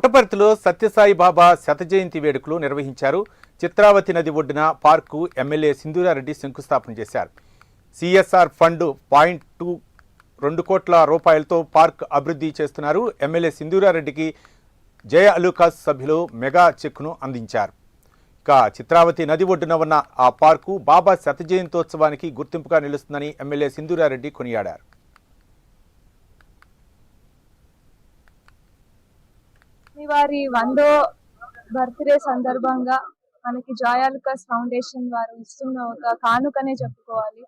పుట్టపర్తిలో సత్యసాయి బాబా శత జయంతి వేడుకలు నిర్వహించారు. చిత్రావతి నది ఒడ్డున పార్కు ఎమ్మెల్యే సింధూరారెడ్డి శంకుస్థాపన చేశారు. సిఎస్ఆర్ ఫండ్ $2 కోట్ల రూపాయలతో పార్క్ అభివృద్ధి చేస్తున్నారు. ఎమ్మెల్యే సింధూరారెడ్డికి జయ అలూకాస్ సభ్యులు మెగా చెక్ను అందించారు. ఇక చిత్రావతి నది ఒడ్డున ఉన్న ఆ పార్కు బాబా శత జయంతోత్సవానికి గుర్తింపుగా నిలుస్తుందని ఎమ్మెల్యే సింధూరారెడ్డి కొనియాడారు. వారి 100వ బర్త్డే సందర్భంగా మనకి జాయ్ అలూకాస్ ఫౌండేషన్ వారు ఇస్తున్న ఒక కానుకనే చెప్పుకోవాలి.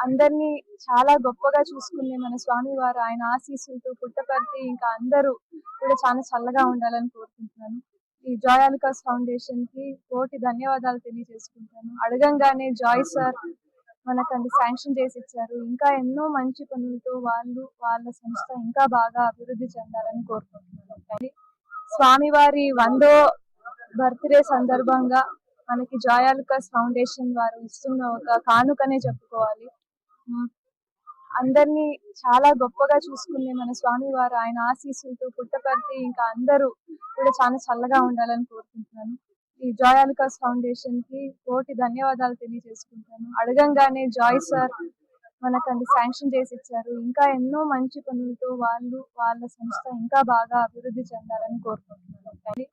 అందరినీ చాలా గొప్పగా చూసుకునే మన స్వామి వారు ఆయన ఆశీస్సులతో పుట్టపర్తి ఇంకా అందరూ కూడా చాలా చల్లగా ఉండాలని కోరుకుంటున్నాను. ఈ జాయ్ అలూకాస్ ఫౌండేషన్ కి కోటి ధన్యవాదాలు తెలియజేసుకుంటాను. అడగంగానే జాయ్ సార్ మనకు అది శాంక్షన్ చేసి ఇచ్చారు. ఇంకా ఎన్నో మంచి పనులతో వాళ్ళ సంస్థ ఇంకా బాగా అభివృద్ధి చెందాలని కోరుకుంటున్నాను. స్వామివారి 100వ బర్త్డే సందర్భంగా మనకి జాయ్ అలూకాస్ ఫౌండేషన్ వారు ఇస్తున్న ఒక కానుకనే చెప్పుకోవాలి. అందరినీ చాలా గొప్పగా చూసుకునే మన స్వామి వారు ఆయన ఆశీస్సులతో పుట్టపర్తి ఇంకా అందరూ కూడా చాలా చల్లగా ఉండాలని కోరుకుంటున్నాను. ఈ జాయ్ అలూకాస్ ఫౌండేషన్ కి కోటి ధన్యవాదాలు తెలియజేసుకుంటాను. అడగంగానే జాయ్ సార్ మనకు అది శాంక్షన్ చేసి ఇచ్చారు. ఇంకా ఎన్నో మంచి పనులతో వాళ్ళ సంస్థ ఇంకా బాగా అభివృద్ధి చెందాలని కోరుకుంటున్నాను.